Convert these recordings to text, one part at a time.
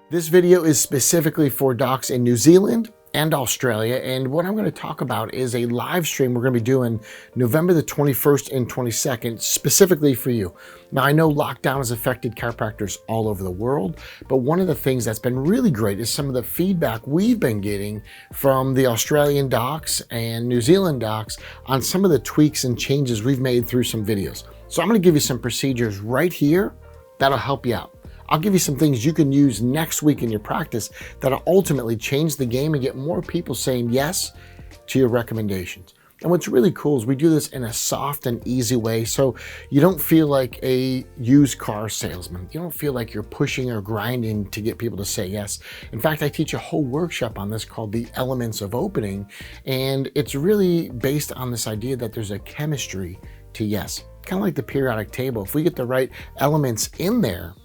This video is specifically for docs in New Zealand and Australia, and what I'm going to talk about is a live stream we're going to be doing November the 21st and 22nd specifically for you. Now, I know lockdown has affected chiropractors all over the world, but one of the things that's been really great is some of the feedback we've been getting from the Australian docs and New Zealand docs on some of the tweaks and changes we've made through some videos. So I'm going to give you some procedures right here that'll help you out. I'll give you some things you can use next week in your practice that'll ultimately change the game and get more people saying yes to your recommendations. And what's really cool is we do this in a soft and easy way, so you don't feel like a used car salesman. You don't feel like you're pushing or grinding to get people to say yes. In fact, I teach a whole workshop on this called the Elements of Opening, and it's really based on this idea that there's a chemistry to yes. Kind of like the periodic table. If we get the right elements in there,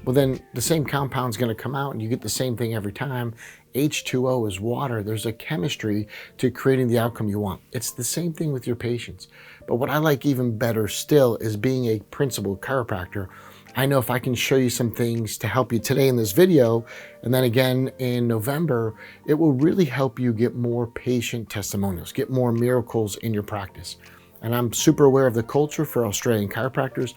well, then the same compound's going to come out and you get the same thing every time. H2O is water. There's a chemistry to creating the outcome you want. It's the same thing with your patients. But what I like even better still is being a principal chiropractor. I know if I can show you some things to help you today in this video, and then again in November, it will really help you get more patient testimonials, get more miracles in your practice. And I'm super aware of the culture for Australian chiropractors.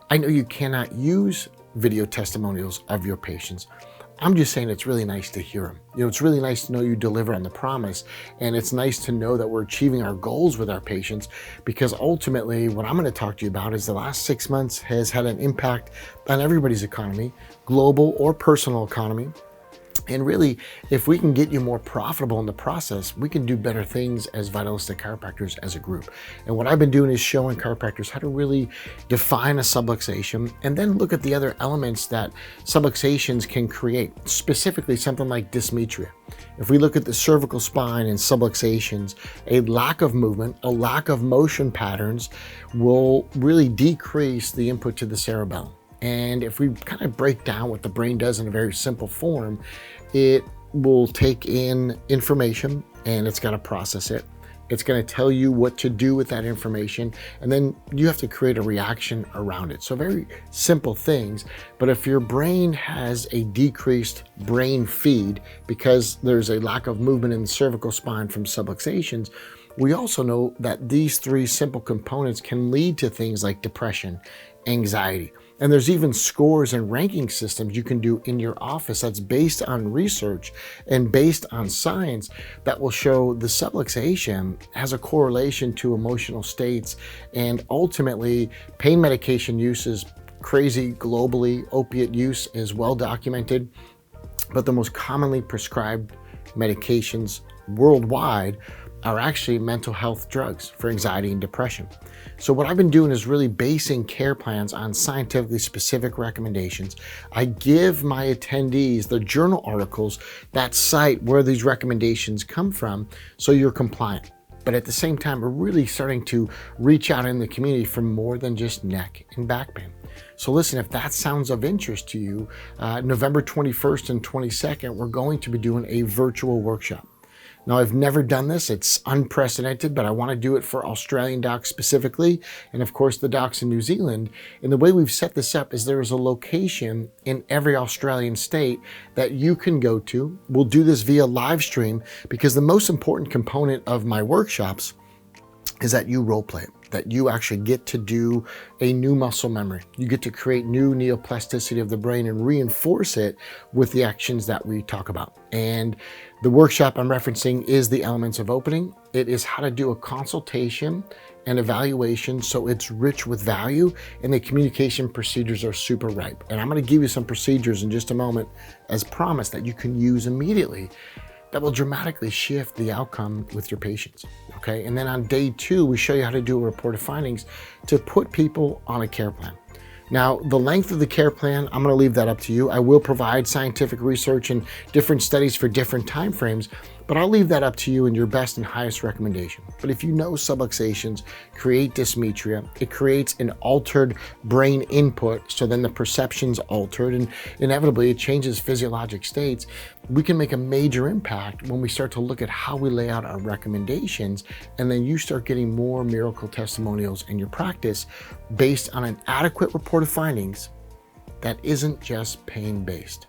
I know you cannot use video testimonials of your patients. I'm just saying it's really nice to hear them. You know, it's really nice to know you deliver on the promise, and it's nice to know that we're achieving our goals with our patients, because ultimately what I'm going to talk to you about is the last 6 months has had an impact on everybody's economy, global or personal economy. And really, if we can get you more profitable in the process, we can do better things as vitalistic chiropractors as a group. And what I've been doing is showing chiropractors how to really define a subluxation and then look at the other elements that subluxations can create, specifically something like dysmetria. If we look at the cervical spine and subluxations, a lack of movement, a lack of motion patterns will really decrease the input to the cerebellum. And if we kind of break down what the brain does in a very simple form, it will take in information and it's going to process it. It's going to tell you what to do with that information, and then you have to create a reaction around it. So very simple things, but if your brain has a decreased brain feed because there's a lack of movement in the cervical spine from subluxations, we also know that these three simple components can lead to things like depression, anxiety. And there's even scores and ranking systems you can do in your office that's based on research and based on science that will show the subluxation has a correlation to emotional states, and ultimately pain medication use is crazy globally. Opiate use is well documented, but the most commonly prescribed medications worldwide are actually mental health drugs for anxiety and depression. So what I've been doing is really basing care plans on scientifically specific recommendations. I give my attendees the journal articles that cite where these recommendations come from, so you're compliant. But at the same time, we're really starting to reach out in the community for more than just neck and back pain. So listen, if that sounds of interest to you, November 21st and 22nd, we're going to be doing a virtual workshop. Now, I've never done this. It's unprecedented, but I want to do it for Australian docs specifically, and of course the docs in New Zealand. And the way we've set this up is there is a location in every Australian state that you can go to. We'll do this via live stream, because the most important component of my workshops is that you role play it, that you actually get to do a new muscle memory. You get to create new neoplasticity of the brain and reinforce it with the actions that we talk about. And the workshop I'm referencing is the Elements of Opening. It is how to do a consultation and evaluation so it's rich with value, and the communication procedures are super ripe. And I'm going to give you some procedures in just a moment as promised that you can use immediately that will dramatically shift the outcome with your patients, okay? And then on day 2, we show you how to do a report of findings to put people on a care plan. Now, the length of the care plan, I'm going to leave that up to you. I will provide scientific research and different studies for different time frames, but I'll leave that up to you and your best and highest recommendation. But if you know subluxations create dysmetria, it creates an altered brain input, so then the perception's altered, and inevitably it changes physiologic states. We can make a major impact when we start to look at how we lay out our recommendations, and then you start getting more miracle testimonials in your practice based on an adequate report of findings that isn't just pain-based.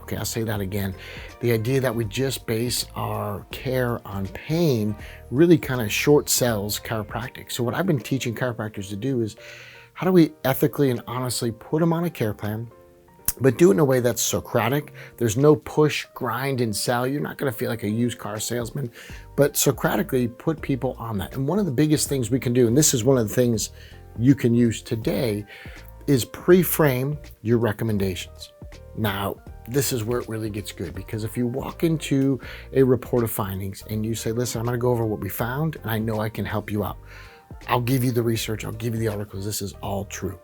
Okay, I'll say that again. The idea that we just base our care on pain really kind of short sells chiropractic. So what I've been teaching chiropractors to do is, how do we ethically and honestly put them on a care plan, but do it in a way that's Socratic. There's no push, grind, and sell. You're not going to feel like a used car salesman, but Socratically put people on that. And one of the biggest things we can do, and this is one of the things you can use today, is pre-frame your recommendations. Now, this is where it really gets good, because if you walk into a report of findings and you say, listen, I'm going to go over what we found, and I know I can help you out. I'll give you the research, I'll give you the articles, this is all true.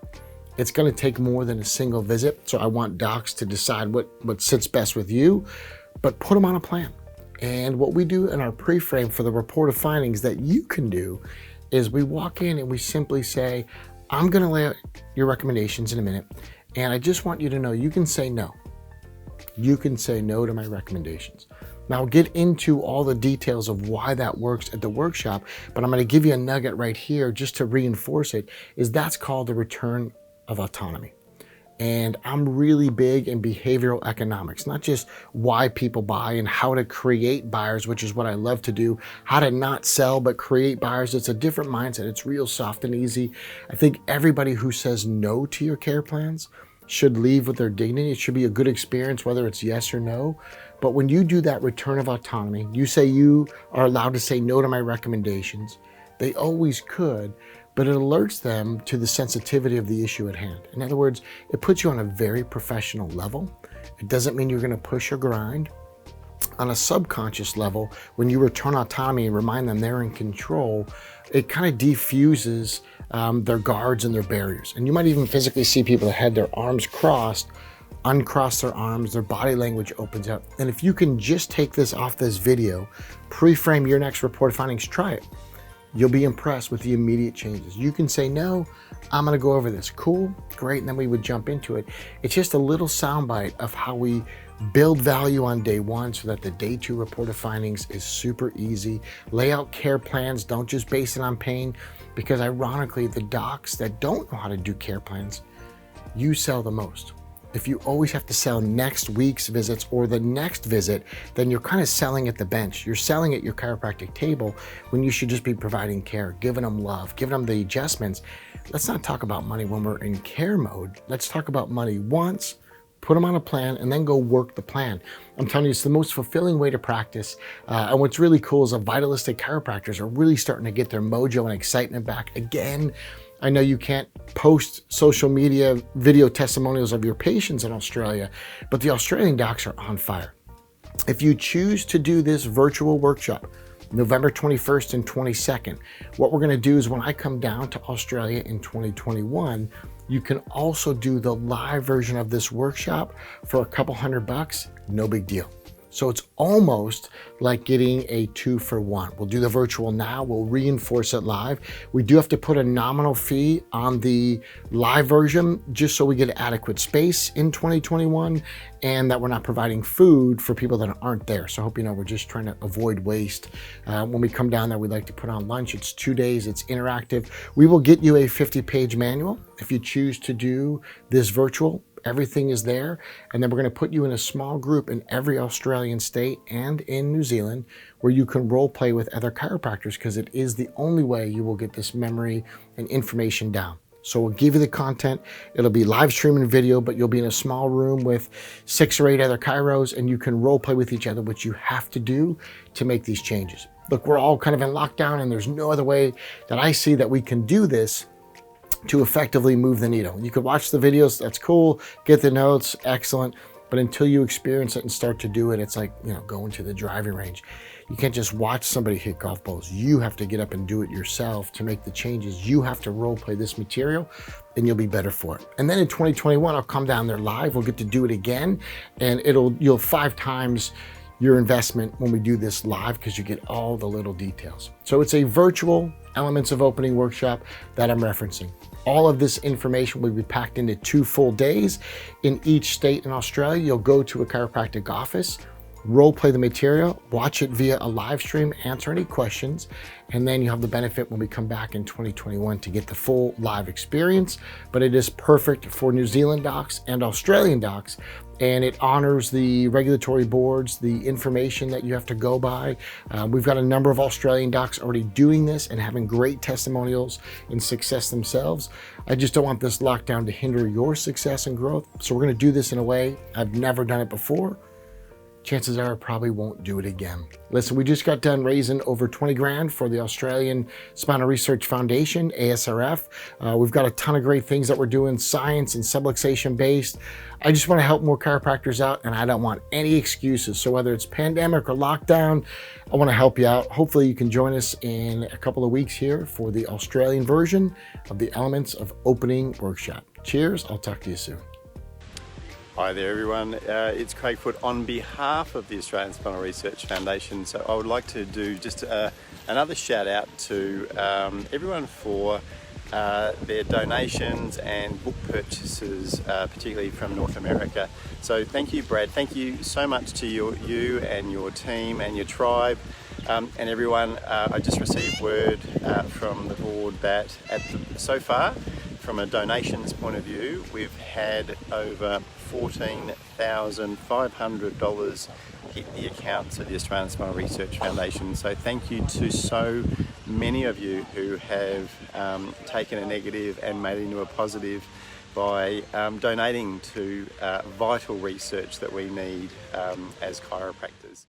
It's going to take more than a single visit, so I want docs to decide what sits best with you, but put them on a plan. And what we do in our pre-frame for the report of findings that you can do is we walk in and we simply say, I'm going to lay out your recommendations in a minute, and I just want you to know you can say no. You can say no to my recommendations. Now, I'll get into all the details of why that works at the workshop, but I'm going to give you a nugget right here just to reinforce it, is that's called the return of autonomy. And I'm really big in behavioral economics, not just why people buy and how to create buyers, which is what I love to do, how to not sell, but create buyers. It's a different mindset. It's real soft and easy. I think everybody who says no to your care plans should leave with their dignity. It should be a good experience, whether it's yes or no. But when you do that return of autonomy, you say you are allowed to say no to my recommendations. They always could, but it alerts them to the sensitivity of the issue at hand. In other words, it puts you on a very professional level. It doesn't mean you're going to push or grind. On a subconscious level, when you return autonomy and remind them they're in control, it kind of defuses their guards and their barriers. And you might even physically see people that had their arms crossed, uncross their arms, their body language opens up. And if you can just take this off this video, pre-frame your next report findings, try it. You'll be impressed with the immediate changes. You can say, no, I'm gonna go over this. Cool, great, and then we would jump into it. It's just a little soundbite of how we build value on day one so that the day two report of findings is super easy. Lay out care plans, don't just base it on pain, because ironically, the docs that don't know how to do care plans, you sell the most. If you always have to sell next week's visits or the next visit, then you're kind of selling at the bench. You're selling at your chiropractic table when you should just be providing care, giving them love, giving them the adjustments. Let's not talk about money when we're in care mode. Let's talk about money once, put them on a plan, and then go work the plan. I'm telling you, it's the most fulfilling way to practice. And what's really cool is the vitalistic chiropractors are really starting to get their mojo and excitement back again. I know you can't post social media video testimonials of your patients in Australia, but the Australian docs are on fire. If you choose to do this virtual workshop, November 21st and 22nd, what we're gonna do is when I come down to Australia in 2021, you can also do the live version of this workshop for a couple $100, no big deal. So it's almost like getting a 2-for-1. We'll do the virtual now, we'll reinforce it live. We do have to put a nominal fee on the live version just so we get adequate space in 2021 and that we're not providing food for people that aren't there. So I hope you know we're just trying to avoid waste. When we come down there, we like to put on lunch. It's 2 days, it's interactive. We will get you a 50-page manual if you choose to do this virtual. Everything is there, and then we're going to put you in a small group in every Australian state and in New Zealand where you can role play with other chiropractors, because it is the only way you will get this memory and information down. So we'll give you the content. It'll be live streaming video, but you'll be in a small room with 6 or 8 other chiros, and you can role play with each other, which you have to do to make these changes. Look, we're all kind of in lockdown, and there's no other way that I see that we can do this to effectively move the needle. You could watch the videos, that's cool, get the notes, excellent, but until you experience it and start to do it, it's like, you know, going to the driving range. You can't just watch somebody hit golf balls. You have to get up and do it yourself to make the changes. You have to role play this material, and you'll be better for it. And then in 2021, I'll come down there live. We'll get to do it again, and you'll 5 times your investment when we do this live, because you get all the little details. So it's a virtual elements of opening workshop that I'm referencing. All of this information will be packed into 2 full days in each state in Australia. You'll go to a chiropractic office. role play the material, watch it via a live stream, answer any questions, and then you have the benefit when we come back in 2021 to get the full live experience. But it is perfect for New Zealand docs and Australian docs, and it honors the regulatory boards, the information that you have to go by. We've got a number of Australian docs already doing this and having great testimonials and success themselves. I just don't want this lockdown to hinder your success and growth. So we're going to do this in a way I've never done it before. Chances are I probably won't do it again. Listen, we just got done raising over 20 grand for the Australian Spinal Research Foundation, ASRF. We've got a ton of great things that we're doing, science and subluxation based. I just want to help more chiropractors out, and I don't want any excuses. So whether it's pandemic or lockdown, I want to help you out. Hopefully you can join us in a couple of weeks here for the Australian version of the Elements of Opening workshop. Cheers, I'll talk to you soon. Hi there everyone, it's Craig Foote on behalf of the Australian Spinal Research Foundation. So I would like to do just another shout out to everyone for their donations and book purchases, particularly from North America. So thank you Brad, thank you so much to you and your team and your tribe and everyone. I just received word from the board that so far, from a donations point of view, we've had over $14,500 hit the accounts of the Australian Spinal Research Foundation. So thank you to so many of you who have taken a negative and made it into a positive by donating to vital research that we need as chiropractors.